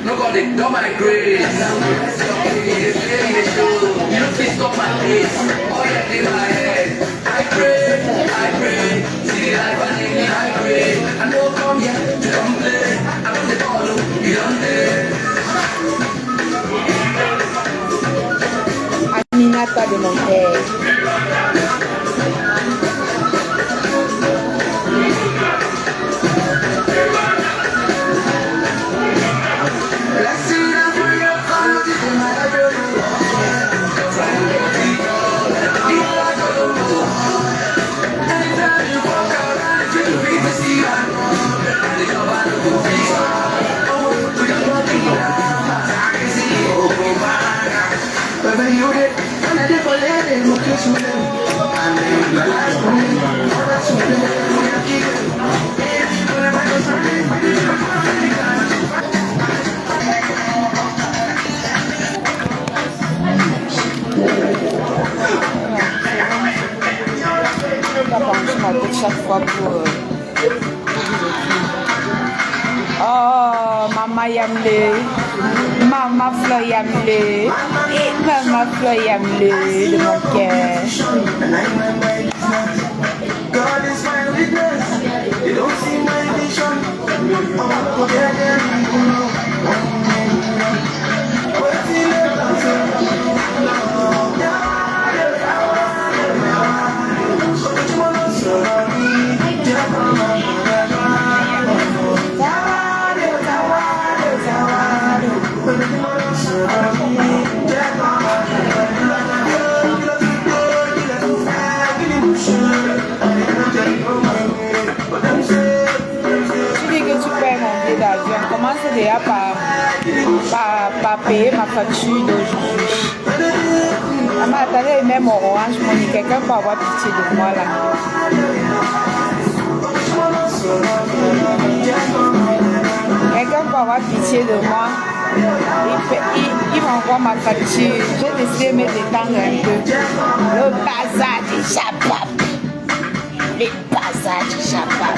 Nobody don't my grace. You don't fist up my face. Oh yeah, in my head. I pray. See the life I need, I pray. I know come here to complain. I want the follow, you don't dare. Aminata de mon père. Chaque fois pour oh maman yamle maman fleur yamle maman fleur yamle de mon cœur. God is my witness. You don't see my vision. Commence déjà par payer ma facture d'aujourd'hui. Attendez, même Orange Money, quelqu'un peut avoir pitié de moi là. Quelqu'un peut avoir pitié de moi. Il m'envoie ma facture. J'ai décidé de me détendre un peu. Le bazar du Japap. Le bazar du Japap.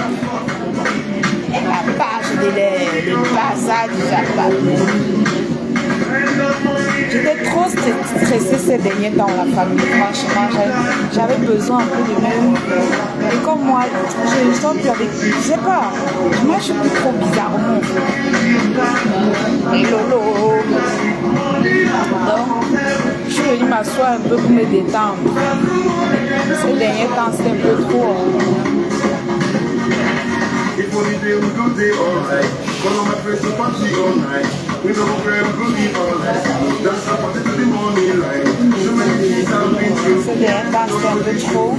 La page de l'air, le bazar du Japap. J'étais trop stressée ces derniers temps, la famille. Franchement, j'avais besoin un peu de même. Et comme moi, je sens plus avec. Je sais pas, moi je suis plus trop bizarrement. Et lolo. Donc, je suis venue m'asseoir un peu pour me détendre. Ces derniers temps, c'était un peu trop. If only they would go day all night. One of my friends to party all night. We know we're good all night. That's up until the morning light. So many things I've been through. C'est des temps, c'est un peu trop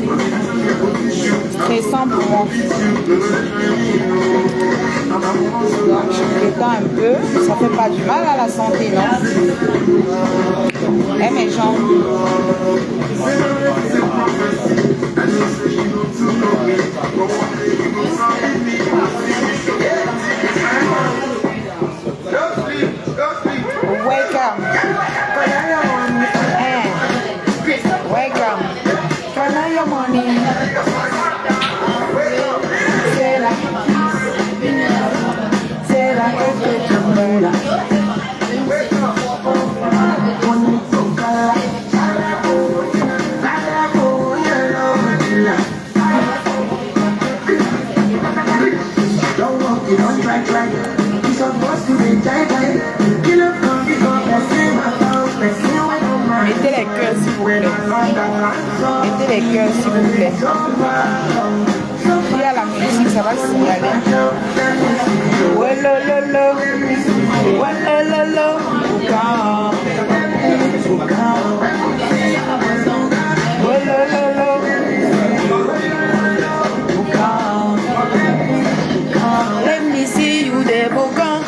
stressant pour moi. Donc je me détends un peu. Ça fait pas du mal à la santé, non? Eh mes jambes. Welcome. Welcome. Can I have your money? C'est la vous plaît. Il y a la musique, ça va signaler. Ouais, lolo. Ouais, lolo. Ouais, lolo. Let me see you there, Boucan.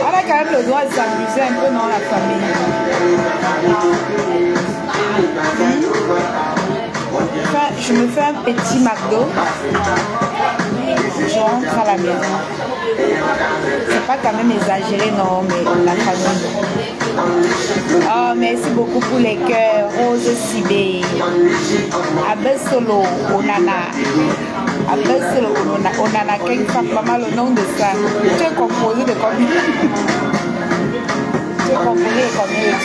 On a quand même le droit de s'amuser un peu dans la famille. Enfin, je me fais un petit McDo. Je rentre à la maison. C'est pas quand même exagéré, non, mais la famille. Oh, merci beaucoup pour les cœurs. Rose Sibé. Abesolo Onana. Abesolo Onana. Quelqu'un fait pas mal le nom de ça. Tu es composé de combien? Tu es composé de combien?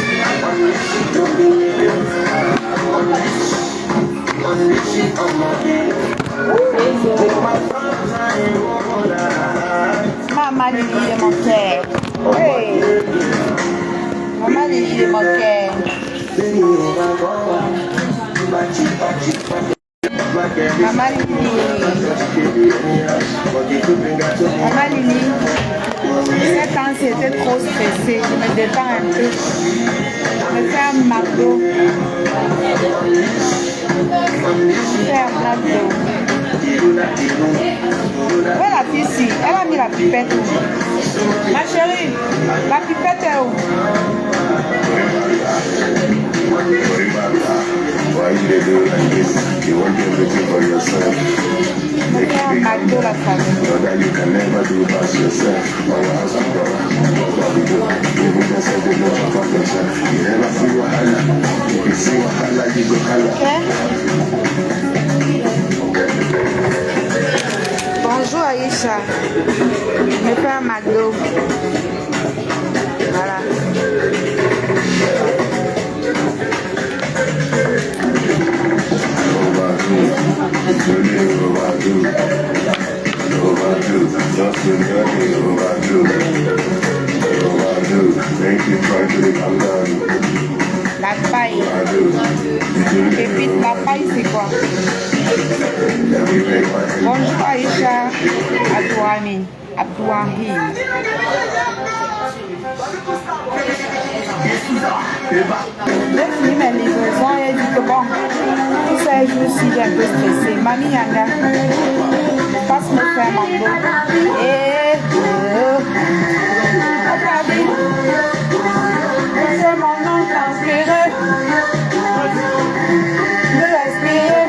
Maman Lily de mon cœur. Hey. Maman Lily de mon cœur. Maman Lily. Maman Lily. Cette temps c'était trop stressé. Je me détends un peu. Je me fais un McDo. Où est la fille ici? Elle a mis la pipette où? Ma chérie, la pipette est où? Why you dey do like this? You want everything for yourself. Make it big and know that you can never do past yourself. Or your house and brother, what we do. Even just say they know about yourself. You never see wahala. If you see wahala, you go holla. Bonjour Aïcha. Je me fais un McDo. Voilà. La paille. Et puis la paille c'est quoi? Bonjour Aïcha. Abdouhami. Abdouhahim. J'ai fini mes livraisons et dit que bon, tous ces jours-ci j'ai un peu stressé. Mamie Yanga, passe me faire mango. Et c'est mon nom transpiré. De respirer.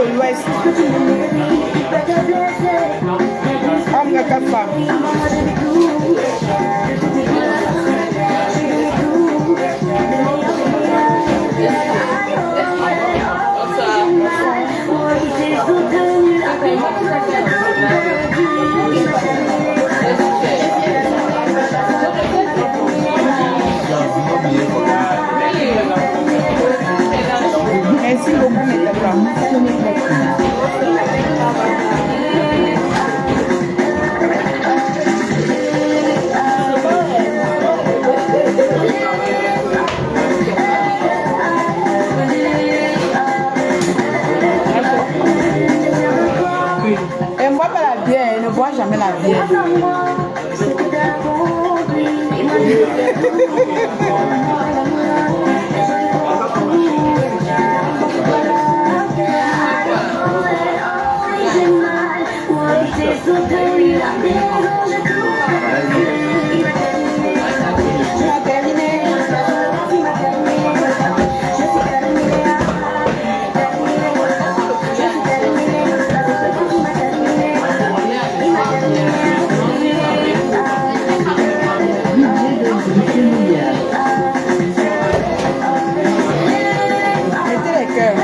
de l'Ouest. Homme et femme. Merci beaucoup, mes enfants. Elle ne boit pas la bière, elle ne boit jamais la bière. Mettez les cœurs.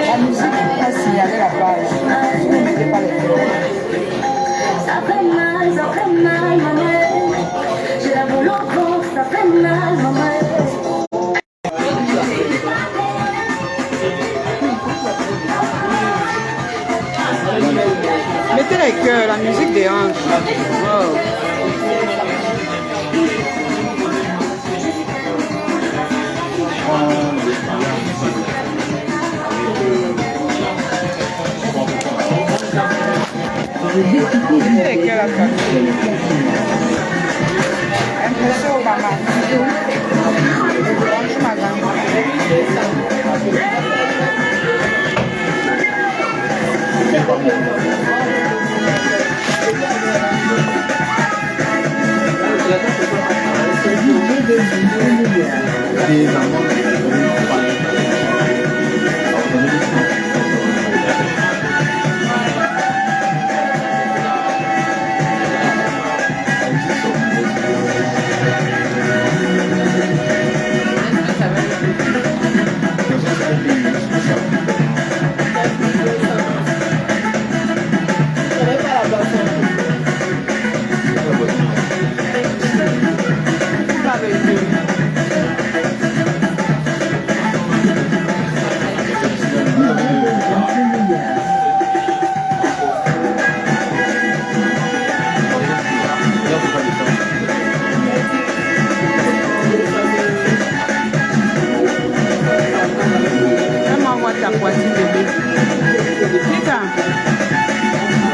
La musique va signaler la page. Si vous ne mettez pas les cœurs. Ça fait mal, maman. J'ai la boule au ventre, ça fait mal, maman. Mettez les cœurs, la musique dérange. Wow. Mettez les cœurs à la famille. Impression au maman. Bonjour madame.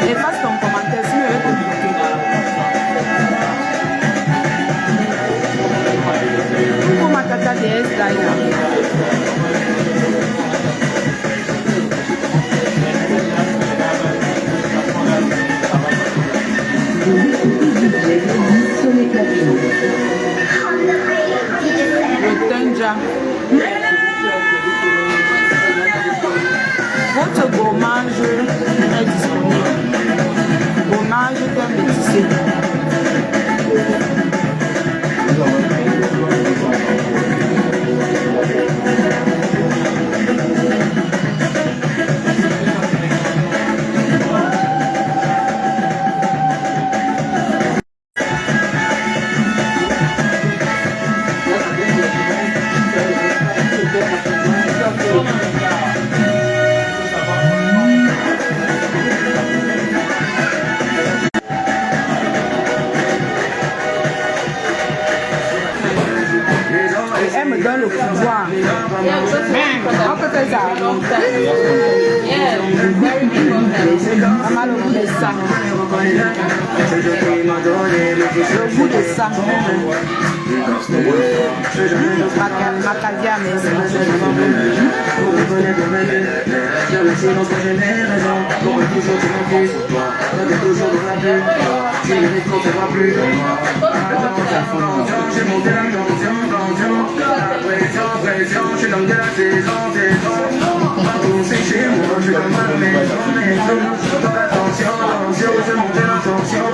Efface ton commentaire, sinon je vais te bloquer. Coucou ma tata DS Daya. Le Tenja. Votre gommage est disponible. Gommage d'un métissé. Elle me donne le pouvoir. On peut faire ça. Maman, le goût de sang. Le goût de sang. Macavia, mais c'est j'ai monté la tension, je suis l'homme de la saison. Partout c'est chez moi, je suis comme à la maison. Attention, je monte la tension.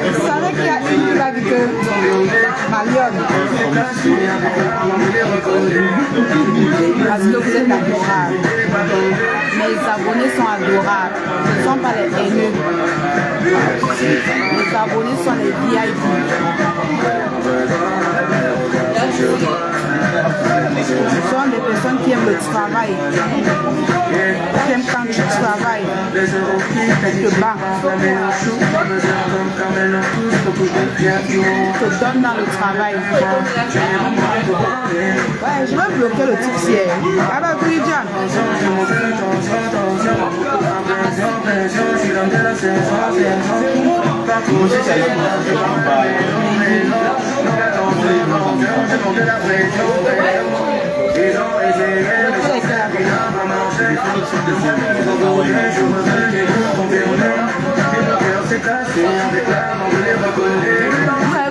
Vous savez qu'il y a une qui a dit que Marion, parce que vous êtes adorables, les abonnés sont adorables, ce ne sont pas les haineux. Les abonnés sont les VIP. Ce sont des personnes qui aiment le travail, qui aiment quand tu travailles, te bats, te donne dans le travail. Ouais, je vais bloquer le type hier. Alors, Bridjan.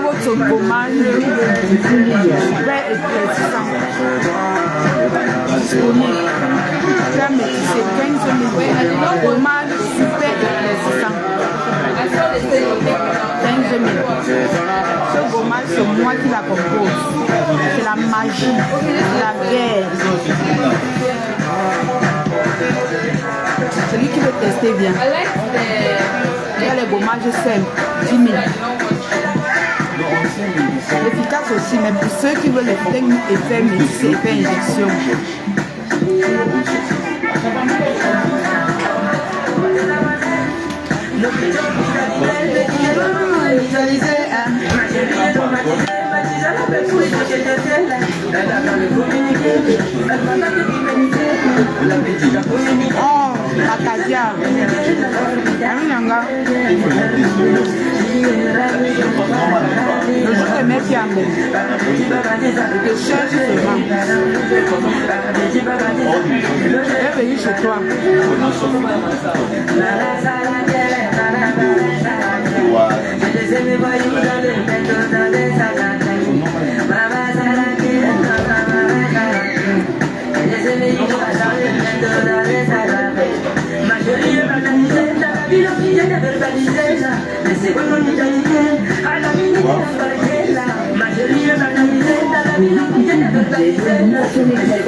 Votre gommage super éclaircissant. Disponible. C'est 15 000. Gommage super éclaircissant. 15 000. Ce gommage, c'est moi qui la compose. C'est la magie, la guerre. Celui qui veut tester bien. Il y a les gommages simples, 10 000. Efficace aussi, mais pour ceux qui veulent les effets médicaux, effets injection. Oh, Acadia. Le jour de mes pieds à moi, je cherche seulement. Je vais venir chez toi.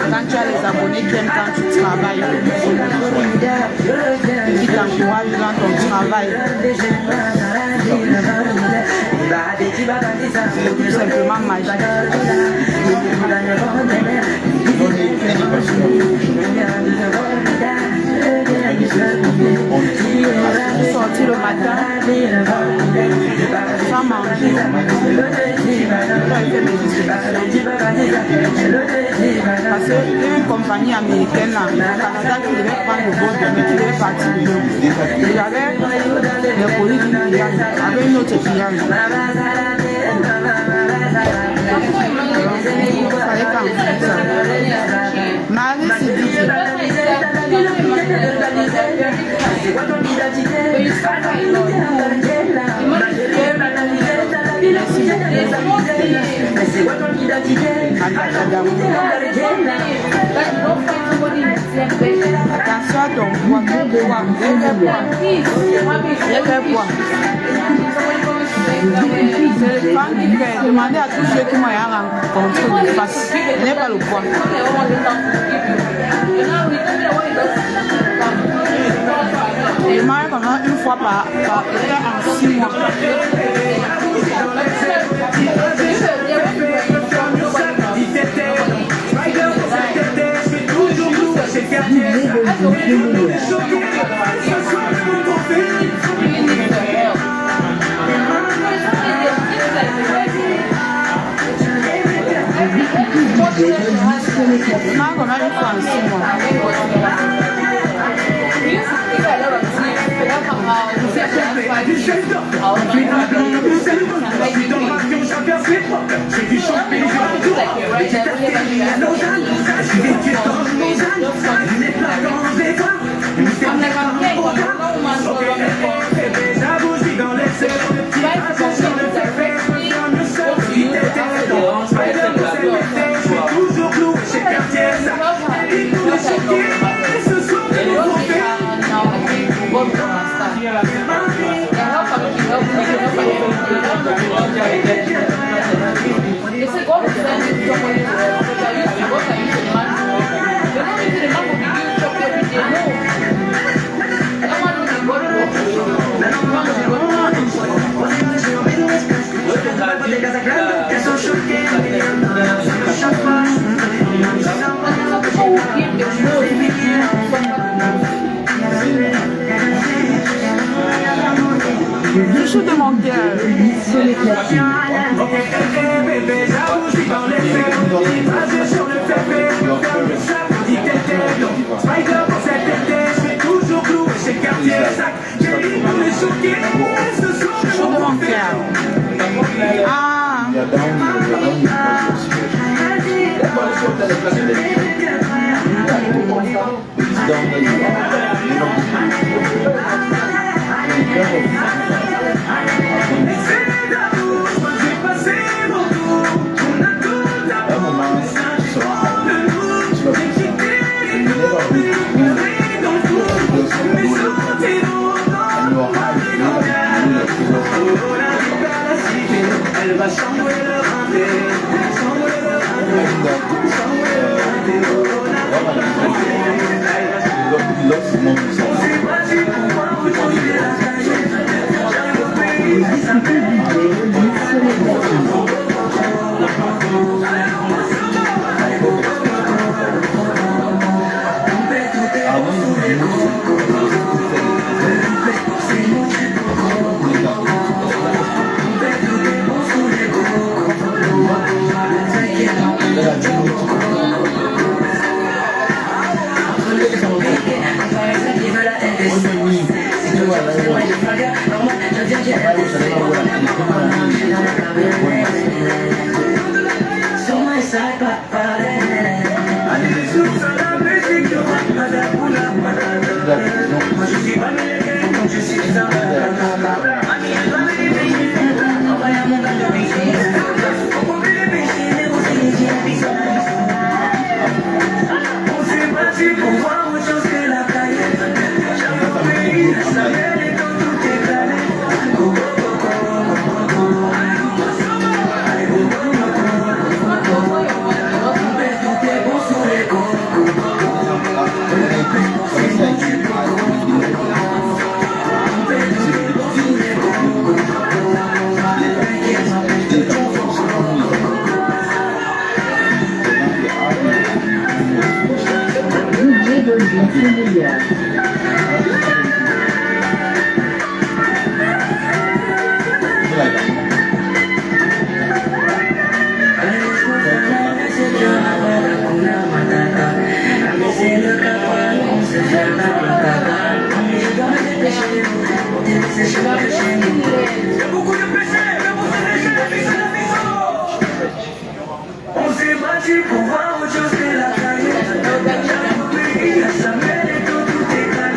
Quand tu as les abonnés qui aiment quand tu travailles, qui t'encouragent dans ton travail, c'est tout simplement magique. Sortir le matin sans manger, parce qu'il y a une compagnie américaine là, au Canada qui devait prendre le vol demain, qui devait partir demain. Il avait les colis d'une cliente avec une autre cliente. Il fallait qu'on fasse ça. Marie s'est dit attention à ton poids, quel poids, c'est le plan qui fait. Demandez à tous ceux qui m'ont rencontré de face. Ce n'est pas le poids. Il mange pendant une fois par en 6 mois. Comment on a une fois en 6 mois? Le chou de mon cœur. Chou de mon cœur. Ah. Elle va chambrer le rendez. On s'est battu pour voir autre chose que la caille. Ça mène et tout est calé.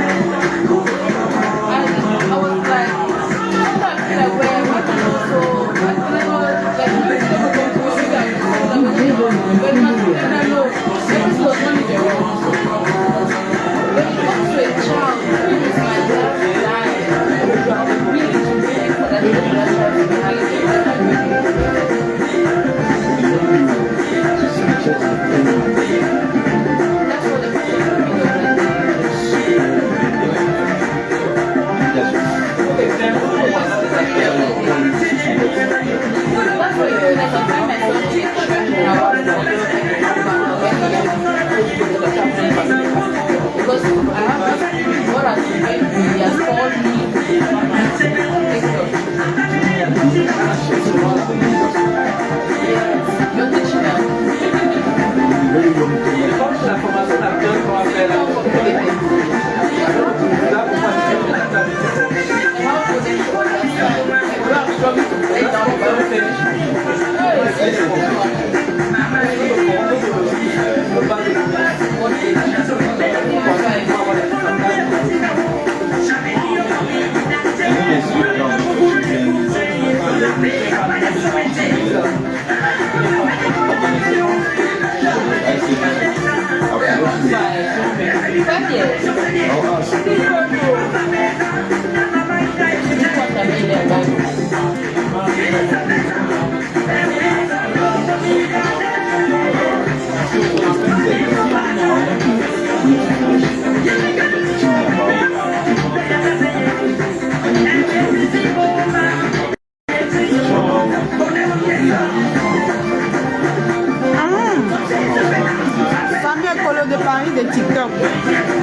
Famille Colo de Paris de TikTok.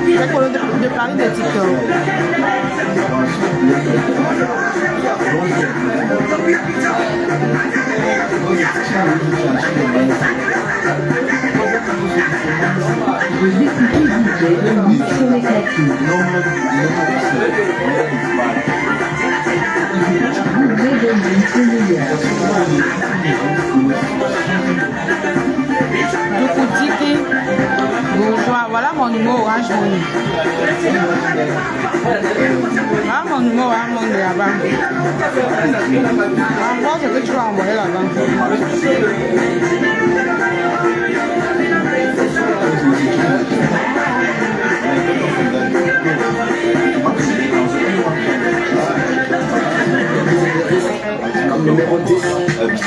Le Colo de Paris de TikTok. Dukutiki, bourgeois, voilà mon numéro Orange Money. Voilà mon numéro Orange Money là-bas. Envoie ce que tu vas envoyer là-bas. Comme numéro 10,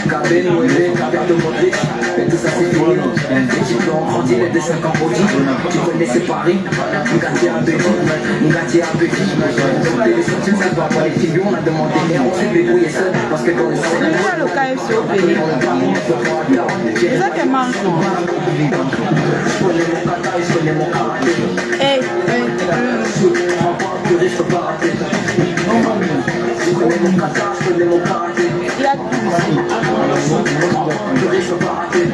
Cabé, Noël, Cabé de Modric, et tout ça c'est fini. Les types ont grandi, les dessins Cambodgie. Tu connaissais Paris, Ngati à Béji, Ngati à Béji. Donc les sorties, ça va pas les figures, on a demandé, et on s'est débrouillé seul, parce que dans les salles, C'est déjà le KFC au pays. C'est ça qu'elle mange, non? je connais mon kata, je connais mon karaté. Hey, Je risque pas rater. Je connais mon kata, je connais mon karaté. il y a Je risque pas rater.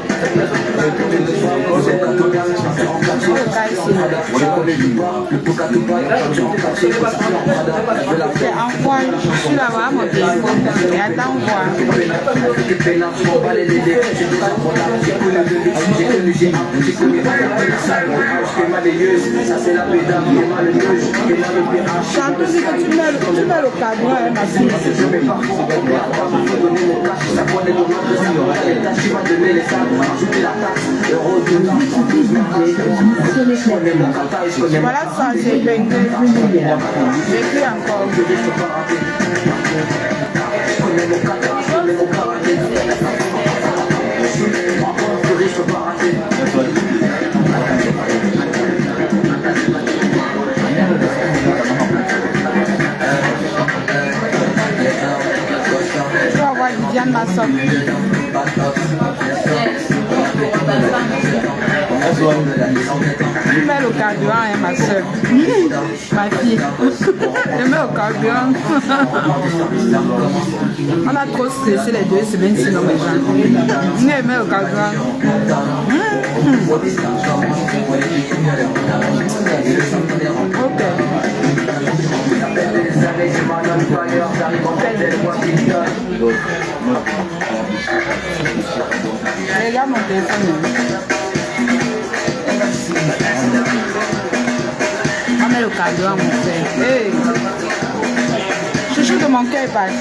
c'est envoie, je suis là-bas, mon téléphone. Et attends, voir. Chante aussi que tu mets le cadeau, hein, ma fille. Voilà ça, c'est bien. J'écris encore. Tu vas voir Viviane, ma soeur. Tu mets le carburant, hein, ma soeur. Ma fille. Je mets le carburant. On a trop stressé les 2 semaines sinon mes gens. Je mets le carburant. Ok. Regarde mon téléphone. On met le cadeau à mon frère. Hey. Chouchou de mon cœur est parti.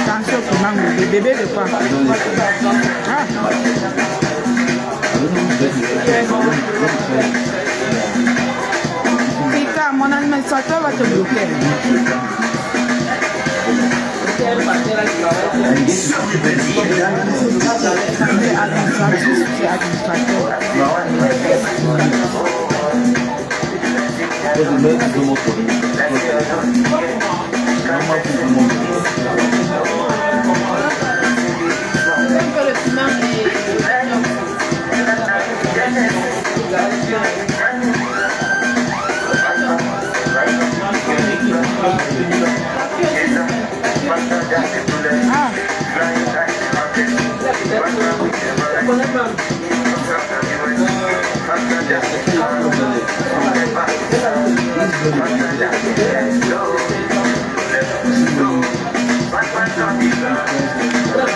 Attention pour maman, le bébé de quoi? Ah. Pika, mon administrateur va te bloquer. C'est administratif, c'est administrateur. Deus,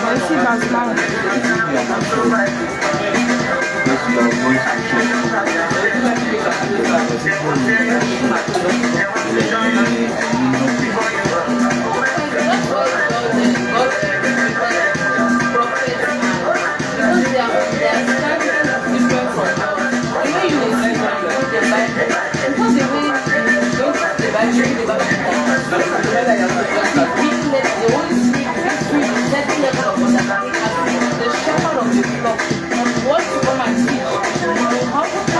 Merci, Basman. What to come and teach? How to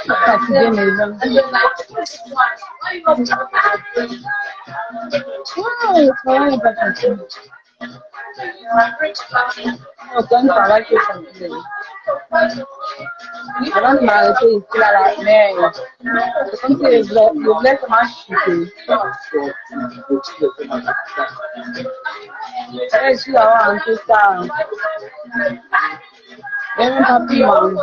Fatigué, mais bon. Ouais, le travail n'est pas facile. Autant de travail que fatigué. Avant de m'arrêter ici, là, mais c'est comme si je voulais comment chuter. Je suis là-haut en tout ça. Je n'ai même pas pu manger.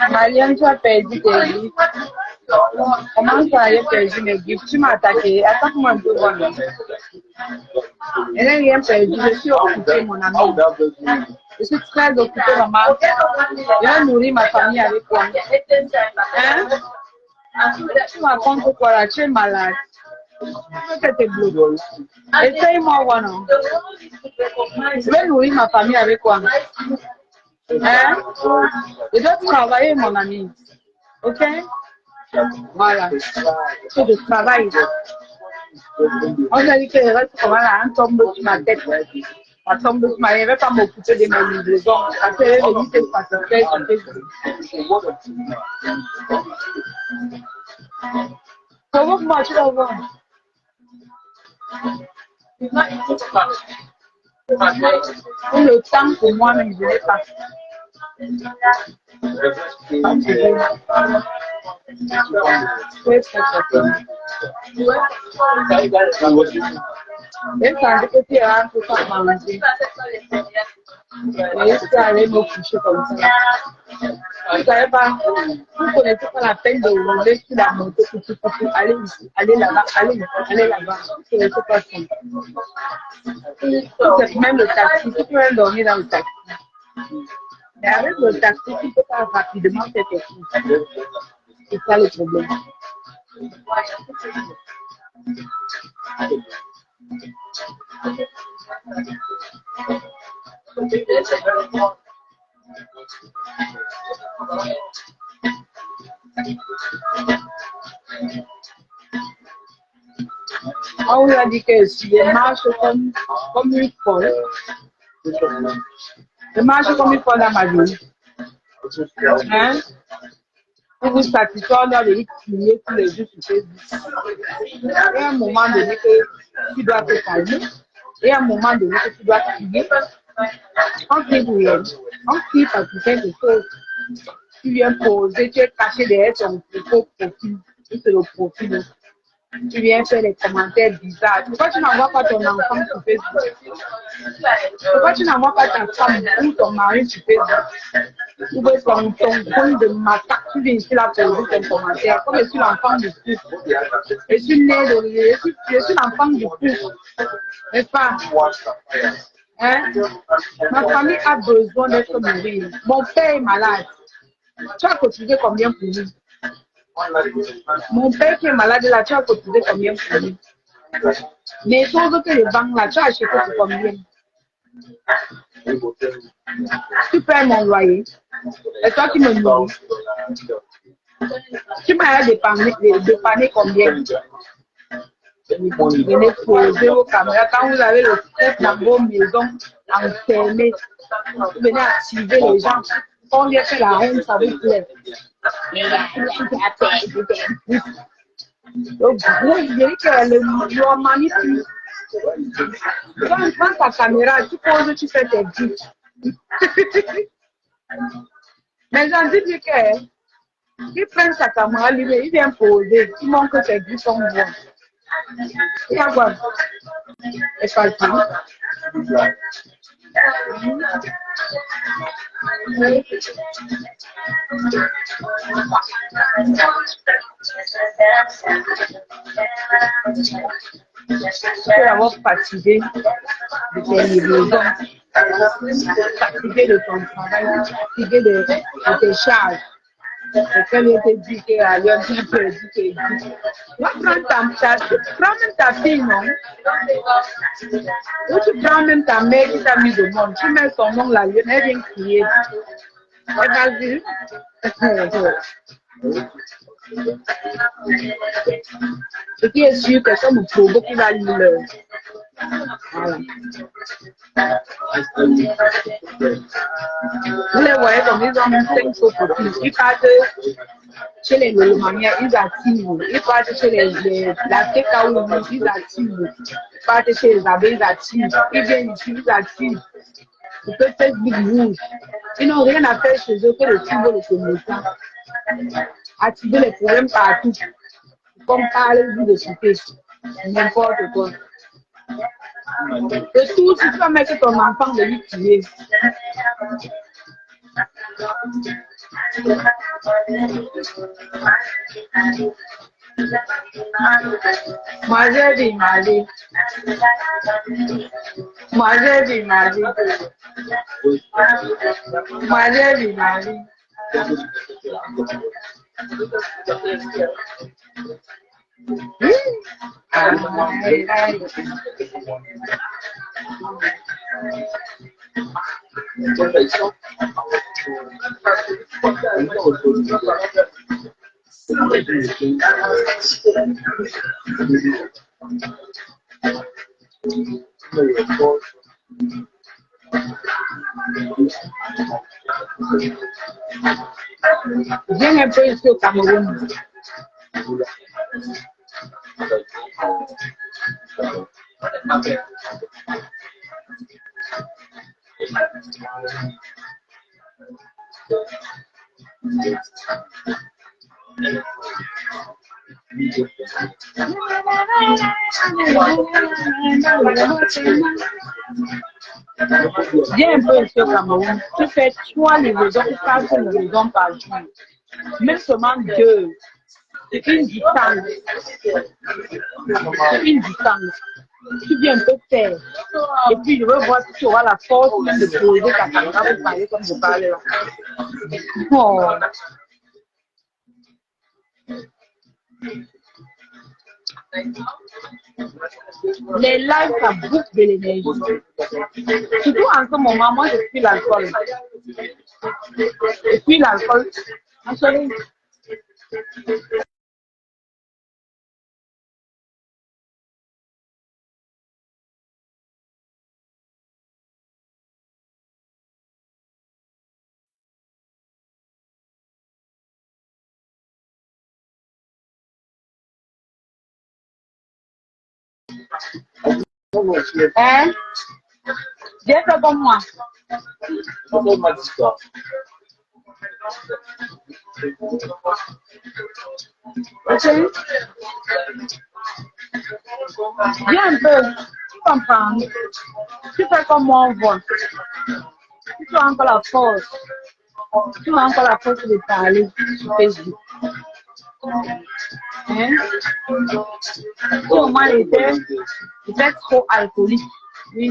Marianne, tu as perdu tes livres. Comment ça a perdu mes livres? Tu m'as attaqué. Attaque-moi un peu, voilà. Je n'ai rien perdu. Je suis occupée, mon ami. Je suis très occupée, maman. Je vais nourrir ma famille avec toi. Hein? Tu me racontes quoi là? Tu es malade. C'était bleu. Essaye-moi, voilà. Je vais nourrir ma famille avec quoi? Hein? Je dois travailler, mon ami. Ok? Voilà. C'est de travail. On a dit que je reste comme là, un tombeau sur ma tête. Un tombeau sur ma tête. Je ne vais pas m'occuper de mes livraisons. Parce que je vais venir se satisfaire. Provoque-moi, tu vas voir. Le temps pour moi-même, je n'ai pas. Même quand je peux faire un peu de manger, je suis allée me coucher comme ça. Vous savez pas, vous ne connaissez pas la peine de rouler sur la moto pour aller ici, aller là-bas, aller là-bas. Vous ne connaissez pas ça. C'est même le taxi, tu peux même dormir dans le taxi. Mais avec le taxi, tu ne peux pas rapidement faire tes choses. C'est ça le problème. On lui a dit que si elle marche comme une folle, elle marche comme une folle dans ma vie. Hein? Pour vous satisfaire, on doit les crier tous les jours sur Facebook. Il y a un moment donné que tu dois te calmer. Il y a un moment donné que tu dois crier. On crie pour rien. On crie parce que quelque chose. Tu viens poser, tu es caché derrière ton faux profil. C'est le profil. Tu viens faire des commentaires bizarres. Pourquoi tu n'envoies pas ton enfant sur Facebook? Pourquoi tu n'envoies pas ta femme ou ton mari sur Facebook? Ou ton compte de macaque, tu viens ici là pour poser ton commentaire. Comme je suis l'enfant du fils. Je suis né de je suis l'enfant du fils. N'est-ce pas? Hein? Ma famille a besoin d'être nourrie. Mon père est malade. Tu as cotisé combien pour lui? Mon père qui est malade là, tu as cotisé combien pour lui? Les choses que les banques là, tu as acheté pour combien? Tu payes mon loyer. Et toi qui me nourris. Tu m'as dépanné combien? Venez poser vos caméras. Quand vous avez le stress dans vos maisons enfermées, vous venez activer les gens. On vient faire la haine, ça vous plaît. Donc, vous voyez que le manipule. Quand tu prends ta caméra, tu poses, tu fais tes buts. Mais j'en dis que ils prennent sa caméra, lui, il vient poser. Il montre que tes buts sont bons. Il y a quoi? C'est facile. Tu peux avoir fatigué de tes livraisons, fatigué de ton travail, fatigué de tes charges. Et qu'elle était dit qu'elle a dit qu'elle dit. Tu prends même ta fille, non? Ou tu prends même ta mère qui t'a mis de monde. Tu mets son nom là, elle vient crier. Et vas-y. Ce qui est sûr que comme provoque qui va l'heure. Voilà. Vous les voyez comme ils ont 5 copines. Ils partent chez les Lolomania, ils activent. Ils partent chez la Tekaou, ils activent. Ils partent chez les abeilles, ils activent. Ils viennent ici, ils activent. Ils peuvent faire big move. Ils n'ont rien à faire chez eux que de suivre les commerçants. Activer les problèmes partout. Comme parler de cité. N'importe quoi. Et tout, si tu vas mettre ton enfant de lui tuer. Moi j'ai dit ma vie. Moi j'ai dit ma vie. Moi j'ai dit ma vie. Viens un peu ici au Cameroun. Viens un peu ici au Cameroun. Tu fais 3 livraisons ou 4 livraisons par jour. Même seulement 2. C'est une distance. C'est une distance. Tu viens un peu faire. Et puis je veux voir si tu auras la force même de poser ta caméra pour parler comme je parle là. Oh. Les lives, ça bouffe de l'énergie. Surtout en ce moment, moi je suis l'alcool. Je suis l'alcool. Hein? Viens faire comme moi. Ok? Viens un peu. Tu comprends? Tu fais comme moi on voit. Tu as encore la force. Tu as encore la force de parler sur Facebook. Hein? Si au moins il était trop alcoolique. Oui,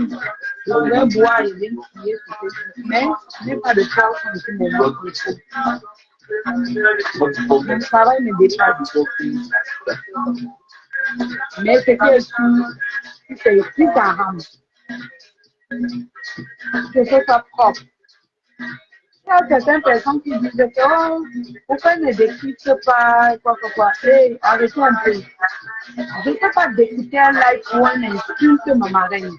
je voulais boire et bien crier sur Facebook. Mais je n'ai pas de force en ce moment. Mon travail me dépasse. Mais ce qui est sûr, c'est si ça rentre. C'est fait ça propre. Il y a certaines personnes qui disent que oh, pourquoi ne décrypte pas quoi. Hey, arrêtez un peu. Je ne peux pas décrypter un live ou un insulte ma marraine.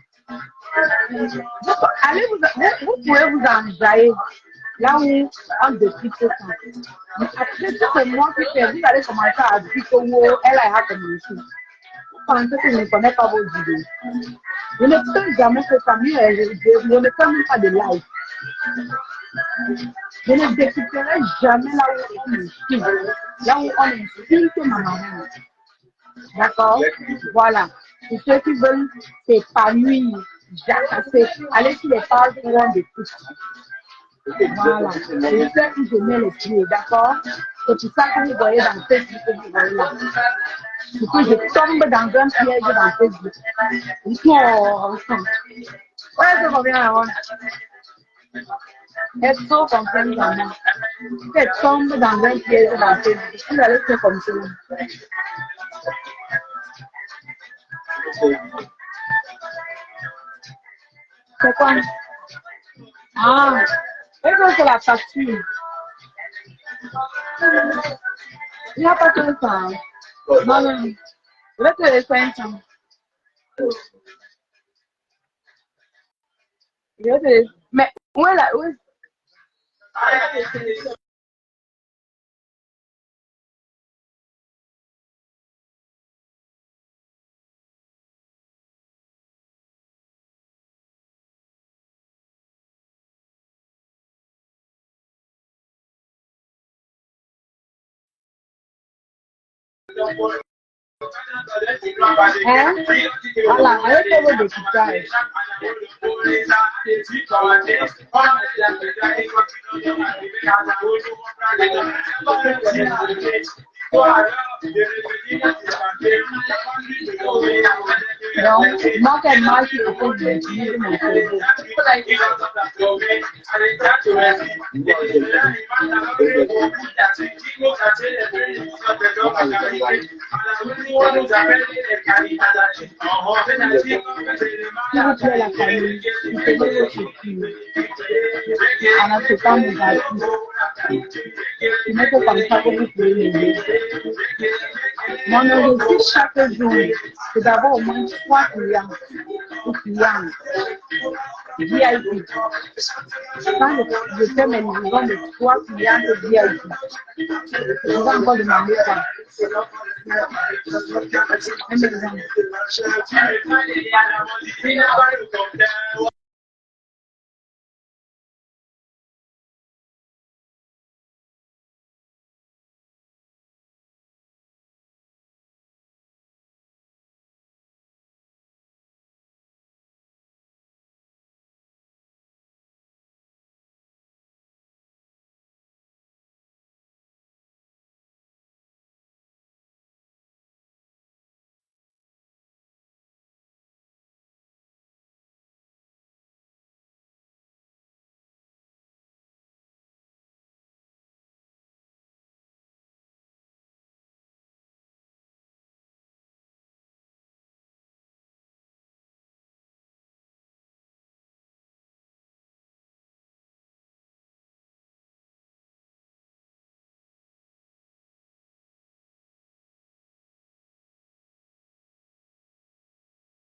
Allez, vous pouvez vous enjailler là où on décrypte ça. Mais après, si c'est moi qui fais, vous allez commencer à dire que wow, elle a commencé. Vous pensez que je ne connais pas vos idées. Je ne peux jamais faire ça, je ne fais même pas de live. Je ne décrypterai jamais là où on insulte, là où on insulte ma maman. D'accord? Voilà. Pour ceux qui veulent s'épanouir, jacasser, allez sur les pages où on décrypte. Voilà. C'est ça que je mets les pieds, d'accord? C'est pour ça que vous voyez dans Facebook que vous voyez là. Pour que je tombe dans un piège dans Facebook. Ouais, c'est combien là? Elle saute en plein moment. Elle tombe dans un piège d'entrée. Elle allait faire comme ça. C'est quoi? Ah, et ça c'est la facture. Il n'y a pas que ça. Non, non. Je vais te laisser 500. Je vais te laisser. Mais où est la... Où est... Hein? Voilà, avec le découpage. Donc, moi, quel mal qui peut faire de mon cerveau. Quand tu es la famille, tu te mets au sécu. En acceptant mes artistes. Tu mets comme ça que vous pouvez m'aider. Mon objectif chaque jour, c'est d'avoir au moins 3 clients ou clientes VIP. Quand je fais mes livraisons de 3 clientes VIP, je vais encore demander ça.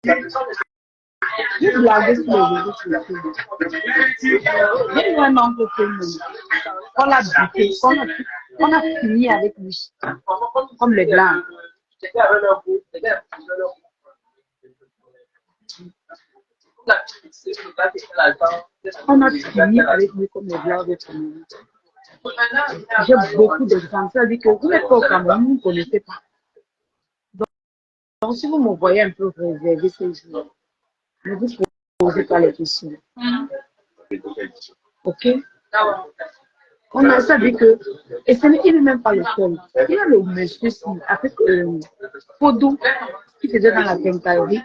Un exemple. Je blague sur les réseaux sociaux. J'ai eu un oncle féminin. On l'a buté, on a fini avec lui. Comme les blancs. On a fini avec lui comme les blancs de Cameroun. J'ai beaucoup d'exemples. Ça dit que vous n'êtes pas au Cameroun, vous ne connaissez pas. Donc, si vous me voyez un peu réservé ces jours, ne vous posez pas les questions. Ok? On a ça dit que, et ce n'est même pas le seul. Il y a le monsieur avec Fodo qui faisait dans la quincaillerie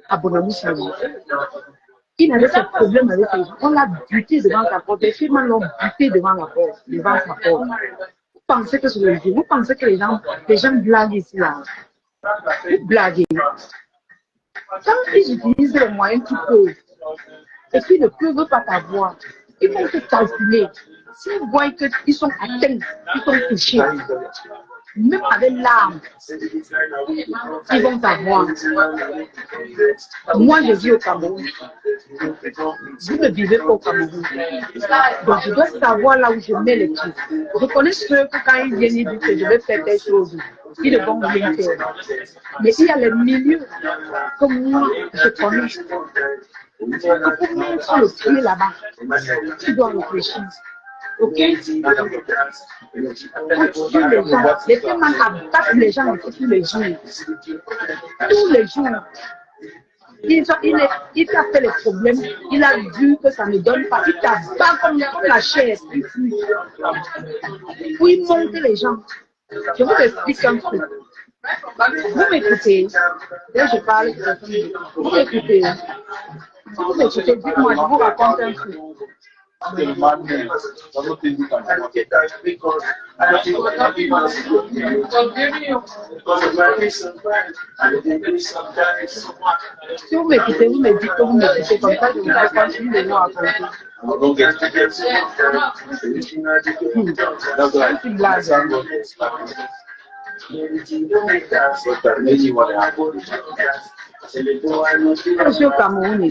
à Bonamou Chavy. Il avait ce problème avec les gens. On l'a buté devant sa porte. Les filles l'ont buté devant la porte, devant sa porte. Vous pensez que c'est le jeu? Vous pensez que les gens blaguent ici là? Vous blaguez. Quand ils utilisent les moyens qu'ils peuvent et qu'ils ne peuvent pas t'avoir, ils vont te calculer. S'ils voient qu'ils sont atteints, ils sont touchés, même avec l'arme, ils vont t'avoir. Moi, je vis au Cameroun. Vous ne vivez pas au Cameroun. Donc, je dois savoir là où je mets les pieds. Je connais ceux que quand ils viennent, ils disent que je vais faire des choses. Ils ne vont rien faire. Mais il y a les milieux comme moi, je connais. Pour mettre le pied là-bas, tu dois réfléchir. Ok? Quand tu les gens, les femmes abattent les gens tous les jours. Tous les jours. Il t'a fait les problèmes, il a vu que ça ne donne pas, il t'abat comme la chaise. Puis il monte les gens. Je vous explique un truc. Vous m'écoutez. Là, je parle de personne. Vous m'écoutez. Vous m'écoutez, dites-moi, je vous raconte un truc. Si vous m'écoutez, vous me dites que vous m'écoutez comme ça, je voudrais continuer de vous raconter. C'est une blague. Je suis au Cameroun.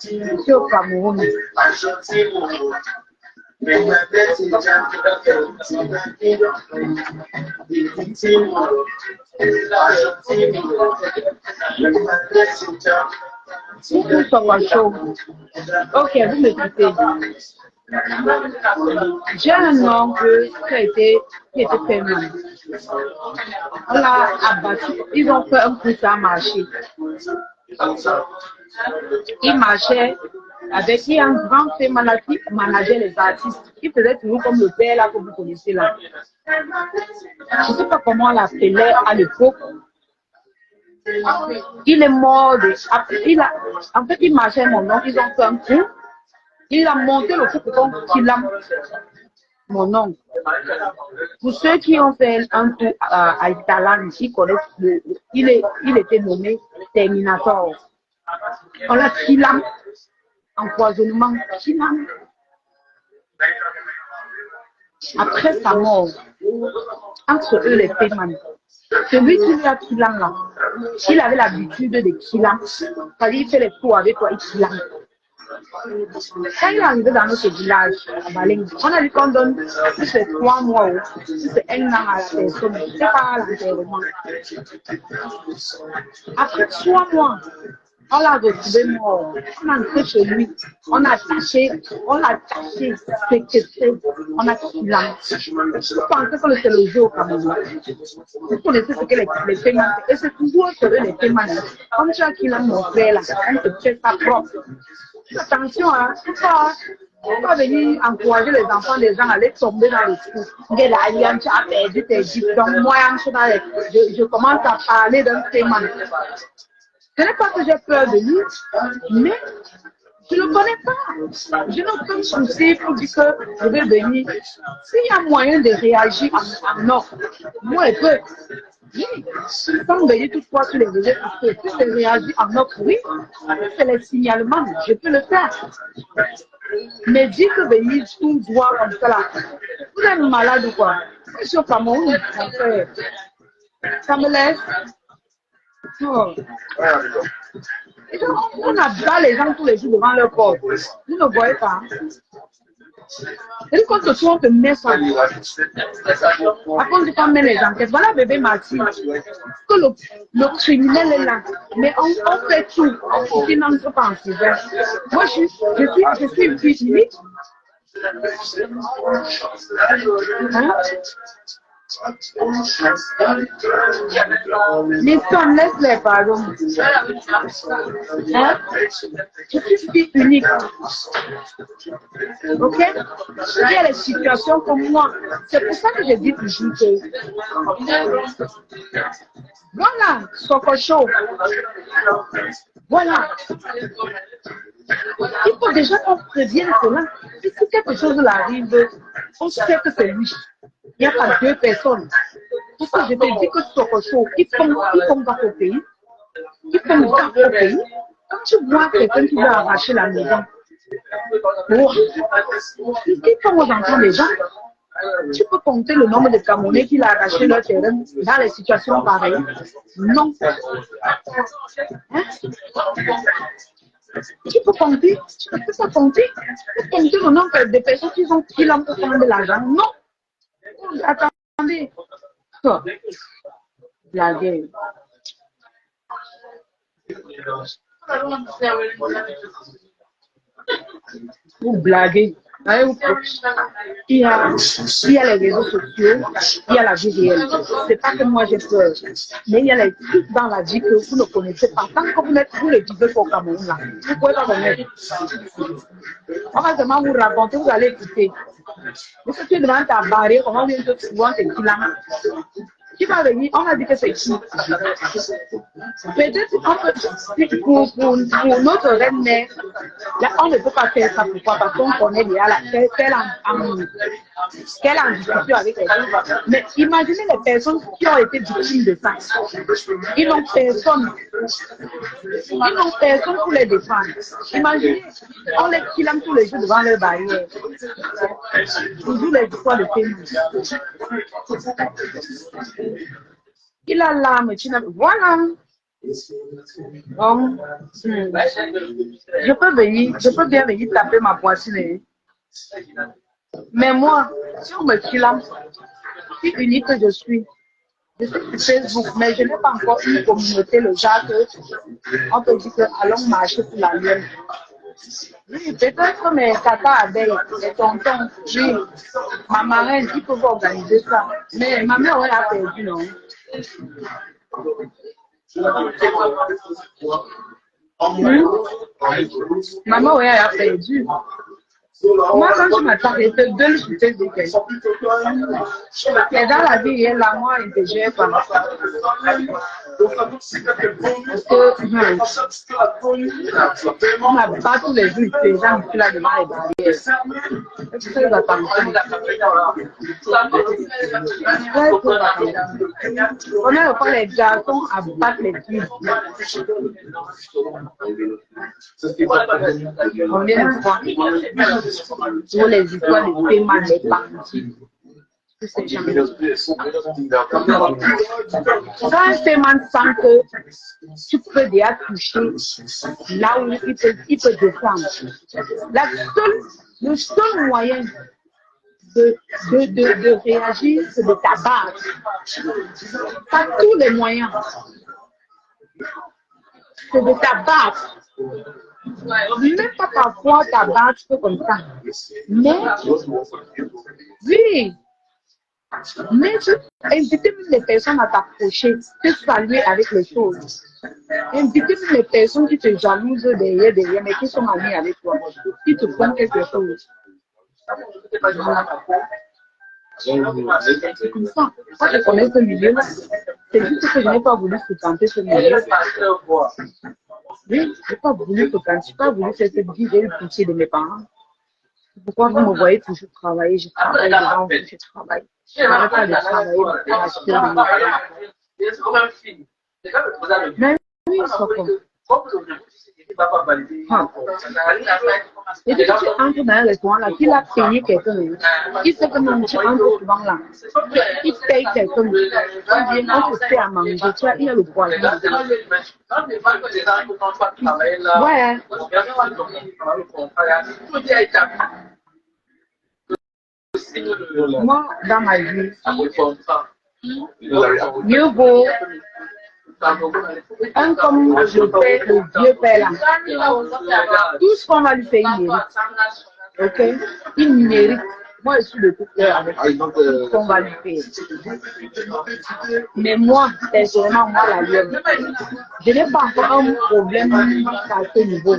Je suis au Cameroun. Ok, vous m'écoutez. J'ai un oncle qui était permanent. On l'a abattu. Ils ont fait un coup à marcher. Il marchait avec un grand permanent qui manageait les artistes. Il faisait toujours comme le père là que vous connaissez là. Je ne sais pas comment on l'appelait à l'époque. Il est mort. En fait, il marchait mon oncle. Ils ont fait un coup. Il a monté le coup pour qu'il a mon oncle. Pour ceux qui ont fait un coup à Italan, ils connaissent, il était nommé Terminator. On l'a Kilam, empoisonnement, Kilam. Après sa mort, entre eux les Payman, celui qui lui a Kilam là, il avait l'habitude de Kilam. C'est-à-dire, il fait les coups avec toi, il Kilam. Quand il est arrivé dans notre village, à Baleng, on a dit qu'on donne si c'est 3 mois ou si c'est 1 an à la personne, c'est pas à l'enterrement. Après 3 mois, on l'a retrouvé mort. On a entré chez lui, on l'a taché, séquestré, on a tué l'âme. Vous pensez que c'est le jeu au Cameroun? Vous connaissez ce que les paiements, et c'est toujours sur eux les paiements. Comme tu as qui l'a montré là, on te fait ça propre. Attention, hein, il faut pas venir encourager les enfants des gens à aller tomber dans le trou. Tu as perdu tes diplômes. Moi, je commence à parler d'un paiement. Ce n'est pas que j'ai peur de lui, mais je ne le connais pas. Je n'ai aucun souci pour dire que je vais venir. S'il y a moyen de réagir en or, moi, je peux. Oui, sans venir toutefois sur les réseaux sociaux, si je réagis en or, oui, c'est les signalements, je peux le faire. Mais dire que venir tout droit comme ça là, vous êtes malade ou quoi? Je suis au Cameroun, ça me laisse. Oh. Et donc, on abat les gens tous les jours devant leur porte. Vous ne voyez pas. Et quand on te met ça, après on met les enquêtes, voilà bébé Marty, que le criminel est là, mais on fait tout, il n'entre pas en sévère. Moi je suis une fille unique. Hein? Liston, laisse-les, pardon. Hein? Je suis fille unique. Ok? Il y a les situations comme moi. C'est pour ça que je dis toujours que. Voilà, Sokocho. Voilà. Il faut déjà qu'on prévienne cela. Si quelque chose arrive, on sait que c'est lui. Il n'y a pas 2 personnes. Parce que je te dis que Sokocho, il tombe dans au pays. Il tombe dans au pays. Quand tu vois quelqu'un qui veut arracher la maison, il tombe aux enfants des gens. Tu peux compter le nombre de Camerounais qui l'ont arraché leur terrain dans les situations pareilles? Non. Hein? Tu peux compter? Tu ne peux pas compter? Tu peux compter le nombre de personnes qui l'ont pour prendre de l'argent? Non. Attendez. Oh. Blaguez. Vous blaguez. Il y a les réseaux sociaux, il y a la vie réelle. C'est pas que moi j'ai peur, mais il y a les trucs dans la vie que vous ne connaissez pas. Tant que vous le vivez au Cameroun là, vous ne pouvez pas venir. On va seulement vous raconter, vous allez écouter. Mais si tu demandes ta barrière, comment vient te souvent tes kilomètres? qui va venir, on a dit que c'est qui. Peut-être pour notre reine-mère, là, on ne peut pas faire ça. Pourquoi? Parce qu'on connaît déjà qu'elle a en discussion avec les gens. Mais imaginez les personnes qui ont été victimes de ça. Ils n'ont personne. Ils n'ont personne pour les défendre. Imaginez, on les kidnappe tous les jours devant leur barrière. Toujours les histoires de témoins. Il a l'âme, voilà. Donc, je peux bien venir taper ma poitrine. Mais moi, si on me kidnappe, si unique que je suis sur Facebook, mais je n'ai pas encore une communauté, le genre que on peut dire que allons marcher pour la lune. Oui, peut-être mes tata abeilles, les tontons, oui, ma marraine, ils peuvent organiser ça. Mais ma mère, elle a perdu, non? Maman, elle a perdu. Moi, quand je m'attends, je te donne sur Facebook. Et dans la vie, elle a moi, elle ne gère pas. Parce que, on n'a pas tous les jours, les gens qui sont là devant les barrières. Très attention. Première fois, les garçons abattent les filles. Combien de fois? Sur les histoires de paiement des parties. Quand un paiement sent que tu peux déjà toucher là où il peut descendre. Le seul moyen de réagir, c'est de t'abattre. Pas tous les moyens. C'est de t'abattre. Même pas parfois t'abattre comme ça. Mais, oui. Mais invitez même les personnes à t'approcher, te saluer avec les choses. Invitez même les personnes qui te jalousent derrière, mais qui sont amies avec toi, qui te font quelque chose. C'est comme ça. Quand je connais ce milieu-là, c'est juste que je n'ai pas voulu fréquenter ce milieu. Oui, je n'ai pas voulu fréquenter, je n'ai pas voulu faire cette vie, j'ai eu pitié de mes parents. Pourquoi vous me voyez toujours travailler? Je travaille devant vous, je travaille. Je n'arrête pas de travailler pour acheter mais oui, ça comme. Et puis tu entres dans un restaurant là, qu'il a payé quelqu'un. Il sait que même tu entres souvent là. Il paye quelqu'un. On se fait à manger. Tu vois, il y a le poison. Ouais. Moi, dans ma vie, mieux vaut un comme je fais le vieux père là. Tout ce qu'on va lui faire, il mérite. Ok? Il mérite. Moi, je suis de tout cœur avec tout ce qu'on va lui faire. Mais moi, personnellement, moi, la lionne, je n'ai pas encore un problème à ce niveau.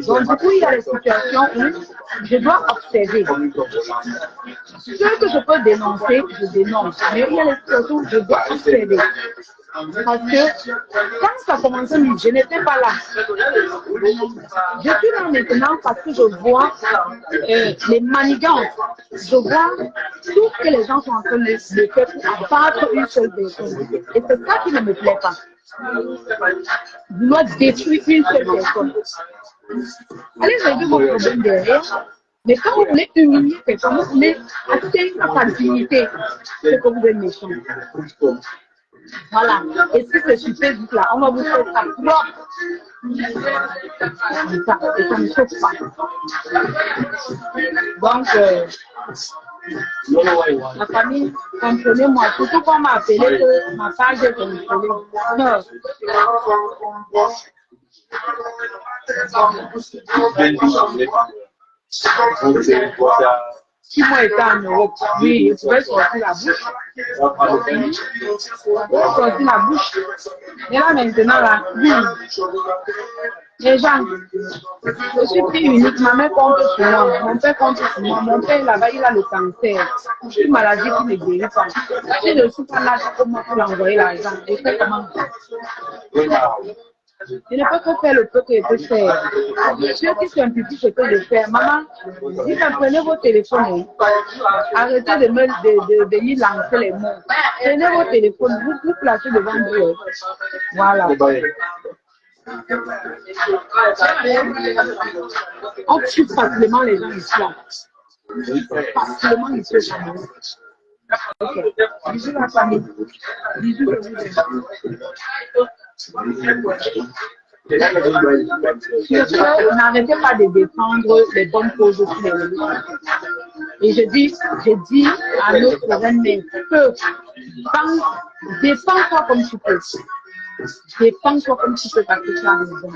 Donc, du coup, il y a des situations où je dois observer. Ce que je peux dénoncer, je dénonce. Mais il y a des situations où je dois observer. Parce que quand ça a commencé, je n'étais pas là. Je suis là maintenant parce que je vois les manigances. Je vois tout ce que les gens sont en train de faire pour abattre une seule personne. Et c'est ça qui ne me plaît pas. Vouloir détruire une seule personne. Allez régler vos problèmes derrière. Mais quand vous voulez humilier quelqu'un, vous voulez atteindre sa dignité, c'est que vous êtes méchant. Voilà. Et si c'est sur Facebook là, on va vous faire ça propre. Et ça ne choque pas. Donc, la famille, comprenez-moi. Surtout quand on m'a appelé que ma page est contrôlée. Non. Si moi étais en Europe, oui, je pouvais sortir la bouche. Sortir la bouche. Et là maintenant, là, Les gens, je suis fille unique, ma mère compte sur moi, mon père compte sur moi, mon père là-bas il a le cancer, une maladie qui ne guérit pas. Si je ne suis pas là pour moi pour l'envoyer l'argent, je fais comment? Je ne peux que faire le peu que je peux faire. Ceux qui simplifient ce que je fais, maman, dites prenez vos téléphones, arrêtez de venir lancer les mots. Prenez vos téléphones, vous placez devant vous. Voilà. On tue facilement les gens ici. Facilement ici au Cameroun. Ok. Bisous la famille. Bisous le n'arrêtez pas de défendre les bonnes causes sur les réseaux. Et je dis à notre reine-mère que défends-toi comme tu peux. Défends-toi comme tu peux parce que tu as raison.